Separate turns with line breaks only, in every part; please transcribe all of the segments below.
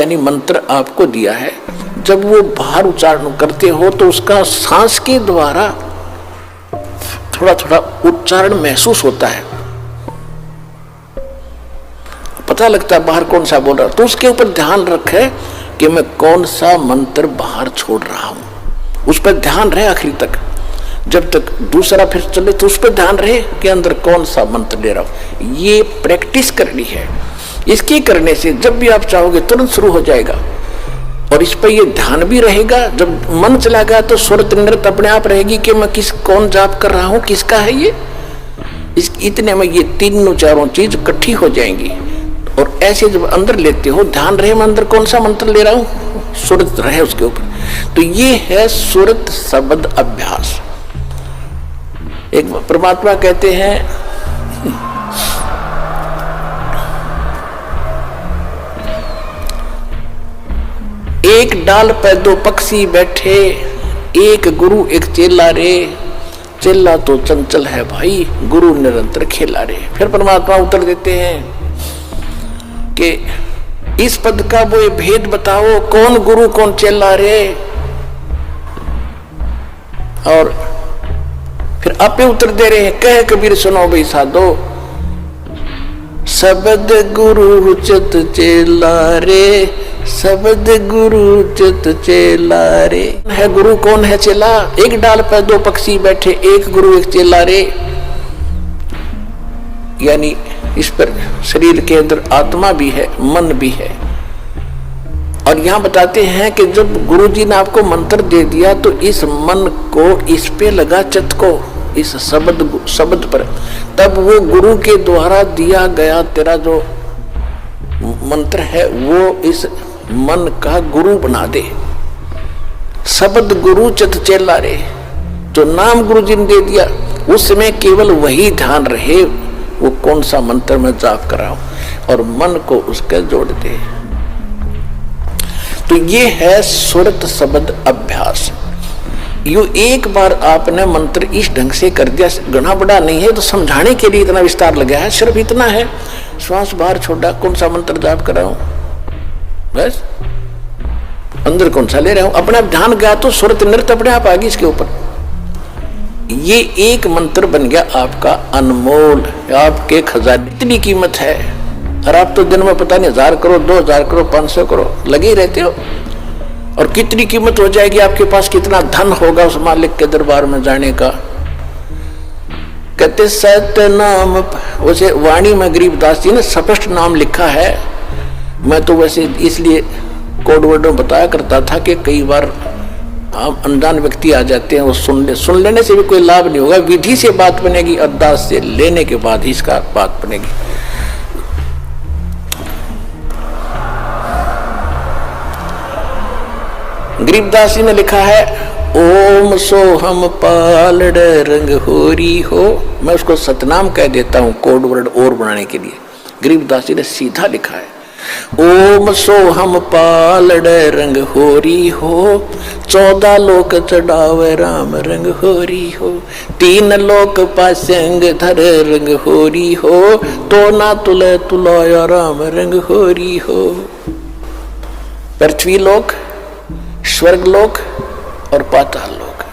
यानी मंत्र आपको दिया है, जब वो बाहर उच्चारण करते हो तो उसका सांस के द्वारा थोड़ा थोड़ा उच्चारण महसूस होता है, पता लगता है बाहर कौन सा बोल रहा है। तो उसके ऊपर ध्यान रखे कि मैं कौन सा मंत्र बाहर छोड़ रहा हूं, उस पर ध्यान रहे आखिरी तक। जब तक दूसरा फिर चले तो उस पर ध्यान रहे कि अंदर कौन सा मंत्र ले रहा हूं। ये प्रैक्टिस करनी है। इसके करने से जब भी आप चाहोगे तुरंत शुरू हो जाएगा, और इस पर ये ध्यान भी रहेगा। जब मन चला गया तो सुरत नृत्य अपने आप रहेगी कि मैं कौन जाप कर रहा हूं, किसका है ये। इतने में ये तीनों चारों चीज इकट्ठी हो जाएंगी। और ऐसे जब अंदर लेते हो ध्यान रहे मैं अंदर कौन सा मंत्र ले रहा हूं, सुरत रहे उसके ऊपर। तो ये है सुरत शब्द अभ्यास। एक परमात्मा कहते हैं एक डाल पे दो पक्षी बैठे, एक गुरु एक चेला रे, चेला तो चंचल है भाई, गुरु निरंतर खेला रे। फिर परमात्मा उत्तर देते हैं कि इस पद का वो भेद बताओ, कौन गुरु कौन चेला रे। और फिर आपे उत्तर दे रहे हैं, कह कबीर सुनो भाई साधो, शब्द गुरु चित चेला रे, शब्द गुरु चित चेला रे। है गुरु कौन है चेला, एक डाल पर दो पक्षी बैठे, एक गुरु एक चेला रे। यानी इस पर शरीर के अंदर आत्मा भी है, मन भी है। और यहां बताते हैं कि जब गुरुजी ने आपको मंत्र दे दिया तो इस मन को इस पे लगा, चित्त को इस शब्द पर, तब वो गुरु के द्वारा दिया गया तेरा जो मंत्र है वो इस मन का गुरु बना दे। शब्द गुरु चित चेला रे, जो नाम गुरु जी ने दे दिया उसमें केवल वही ध्यान रहे, वो कौन सा मंत्र में जाप कर रहा हूं, और मन को उसके जोड़ दे। तो ये है सुरत शब्द अभ्यास। यो एक बार आपने मंत्र इस ढंग से कर दिया, घना बड़ा नहीं है तो समझाने के लिए इतना विस्तार लगा है, सिर्फ इतना है, श्वास बाहर छोड़ा, कौन सा मंत्र जाप कर रहा हूं, बस अंदर कौन सा ले रहा हूं, अपने आप ध्यान गया तो सुरत नृत्य अपने आप आ गई इसके ऊपर। ये एक मंत्र बन गया आपका अनमोल, आपके खजाने। इतनी कीमत है, और आप तो दिन में पता नहीं 1000 करो, 2000 करो, 500 करो लगे ही रहते हो। और कितनी कीमत हो जाएगी आपके पास, कितना धन होगा उस मालिक के दरबार में जाने का। कहते सत्य नाम, वैसे वाणी में गरीबदास जी ने स्पष्ट नाम लिखा है। मैं तो वैसे इसलिए कोड वर्ड में बताया करता था कि कई बार आप अनजान व्यक्ति आ जाते हैं, वो सुन लेने से भी कोई लाभ नहीं होगा। विधि से बात बनेगी, अरदास से लेने के बाद ही इसका बात बनेगी। गरीबदास जी ने लिखा है, ओम सोहम पालड़ रंग होरी हो। मैं उसको सतनाम कह देता हूं कोड वर्ड और बनाने के लिए। गरीबदास जी ने सीधा लिखा है, ओम सोहम पालड़ रंग होरी हो, 14 लोक चढ़ावे राम रंग होरी हो, 3 लोक पासंग धर रंग होरी हो, तो ना तुले तुलाया राम रंग होरी हो। पृथ्वी लोक, स्वर्ग लोक और पाताल लोक,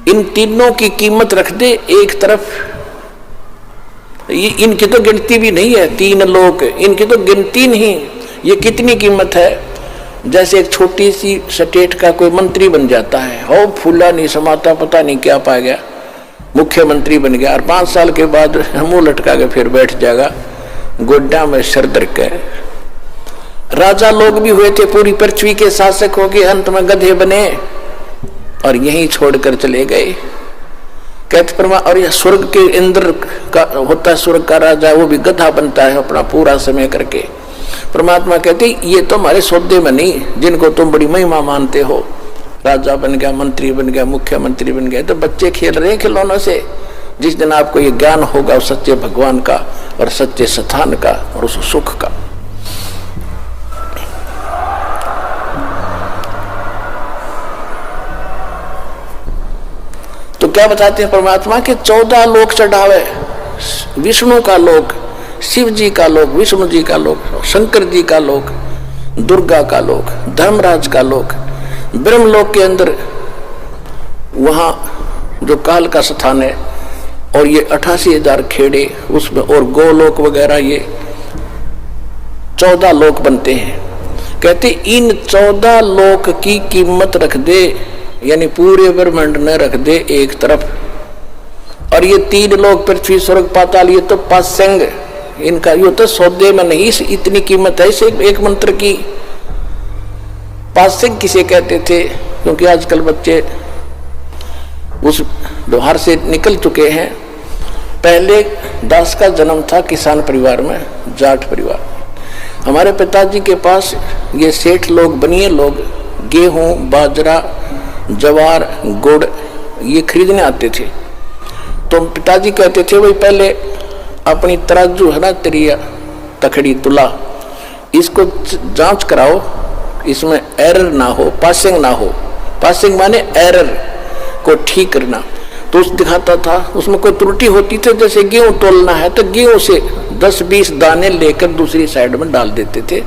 इन तीनों की कीमत रख दे एक तरफ। इनकी तो गिनती भी नहीं है, 3 लोक, इनकी तो गिनती नहीं। ये कितनी कीमत है, जैसे एक छोटी सी स्टेट का कोई मंत्री बन जाता है, हो फूला नहीं समाता, पता नहीं क्या पा गया, मुख्यमंत्री बन गया, और 5 साल के बाद मुंह लटका के फिर बैठ जाएगा गोड्डा में सरदर के। राजा लोग भी हुए थे, पूरी पृथ्वी के शासक हो गए, अंत में गधे बने और यहीं छोड़कर चले गए। कहते परमा, और यह स्वर्ग के इंद्र का होता है, स्वर्ग का राजा, वो भी गधा बनता है अपना पूरा समय करके। परमात्मा कहते ये तो हमारे सौदे में नहीं, जिनको तुम बड़ी महिमा मानते हो, राजा बन गया, मंत्री बन गया, मुख्यमंत्री बन गया, तो बच्चे खेल रहे हैं खिलौनों से। जिस दिन आपको ये ज्ञान होगा उस सच्चे भगवान का और सच्चे स्थान का और उस सुख का। तो क्या बताते हैं परमात्मा के 14 लोक चढ़ावे, विष्णु का लोक, शिव जी का लोक, विष्णु जी का लोक, शंकर जी का लोक, दुर्गा का लोक, धर्मराज का लोक, ब्रह्मलोक के अंदर वहां जो काल का स्थान है, और ये 88,000 खेड़े उसमें, और गोलोक वगैरह, ये 14 लोक बनते हैं। कहते इन 14 लोक की कीमत रख दे, यानी पूरे ब्रह्मांड में रख दे एक तरफ, और ये 3 लोक पृथ्वी स्वर्ग पाताल, ये तो पासंग, इनका ये तो सौदे में नहीं इतनी कीमत है इसे एक मंत्र की। पासंग किसे कहते थे? क्योंकि आजकल बच्चे उस व्यवहार से निकल चुके हैं। पहले दास का जन्म था किसान परिवार में, जाट परिवार। हमारे पिताजी के पास ये सेठ लोग, बनिए लोग गेहूं, बाजरा, ज्वार, गुड़ ये खरीदने आते थे। तो पिताजी कहते थे भाई पहले अपनी तराजू है ना, तेरी तखड़ी तुला, इसको जांच कराओ, इसमें एरर ना हो, पासिंग ना हो। पासिंग माने एरर को ठीक करना। तो उस दिखाता था, उसमें कोई त्रुटि होती थी, जैसे गेहूं तोलना है तो गेहूं से 10-20 दाने लेकर दूसरी साइड में डाल देते थे,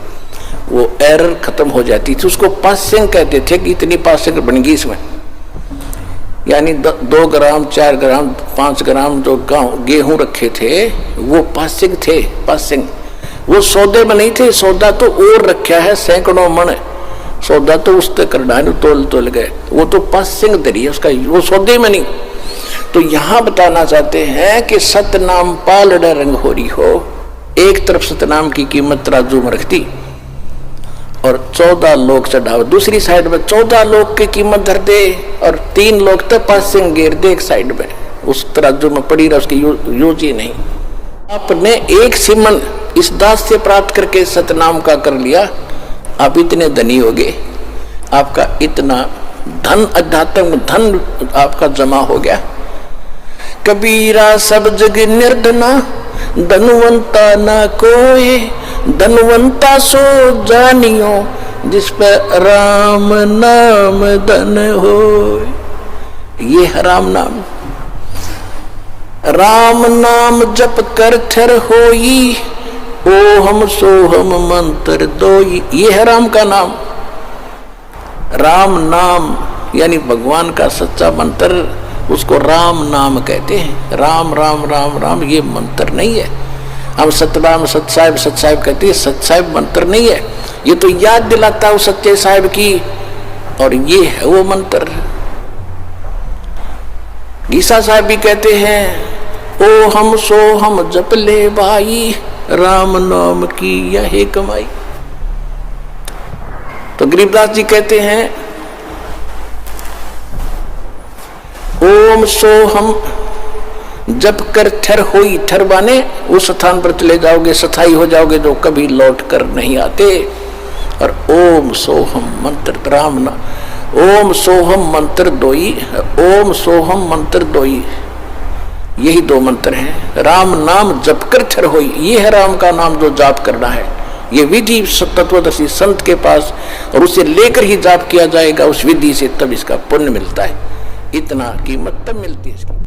वो एरर खत्म हो जाती थी। उसको पासिंग कहते थे कि इतनी पासिंग बन गई इसमें, यानी 2 ग्राम, 4 ग्राम, 5 ग्राम जो गेहूं रखे थे वो पासिंग थे। पासिंग वो सौदे में नहीं थे, सौदा तो और रखा है, सैकड़ों मन सौदा तो उस तक करना है, तोल गए, वो तो पासिंग दरी है उसका, वो सौदे में नहीं। तो यहां बताना चाहते हैं कि सतनाम पालड़ रंग हो रही हो, एक तरफ सतनाम की कीमत तराजू में रख दी और 14 लोग चढ़ाओ, दूसरी साइड में 14 लोग की कीमत धर दे, और 3 लोग तक पासिंग गिर दे एक साइड में, उस तराजू में पड़ी रहा, उसकी यूज ही नहीं। आपने एक सिमन इस दास से प्राप्त करके सतनाम का कर लिया, आप इतने धनी हो गए, आपका इतना धन, अध्यात्म धन आपका जमा हो गया। कबीरा सब जग निर्धना, धनवंता ना कोई, धनवंता सो जानियो, जिस पर राम नाम धन हो। ये है राम नाम। राम नाम जप कर थर होई, ओहम सोहम मंत्र दोई। ये है राम का नाम। राम नाम यानी भगवान का सच्चा मंत्र, उसको राम नाम कहते हैं। राम राम राम राम ये मंत्र नहीं है। हम सतनाम सतसाहिब सतसाहिब कहते हैं, सतसाहिब मंत्र नहीं है, ये तो याद दिलाता है सच्चे साहिब की, और ये है वो मंत्र। गीसा साहब भी कहते हैं, ओ हम सो हम जप ले भाई, राम नाम की यही कमाई। तो गरीबदास जी कहते हैं, ओम सो हम जप कर ठर होई, ठर माने उस स्थान पर चले जाओगे, स्थायी हो जाओगे जो कभी लौट कर नहीं आते। और ओम सोहम मंत्र राम ना, ओम सोहम मंत्र दोई, ओम सोहम मंत्र दोई, यही 2 मंत्र हैं। राम नाम जप कर ठर होई, ये है राम का नाम जो जाप करना है। ये विधि तत्वदर्शी संत के पास, और उसे लेकर ही जाप किया जाएगा उस विधि से, तब इसका पुण्य मिलता है। इतना कीमत तब मिलती है इसकी।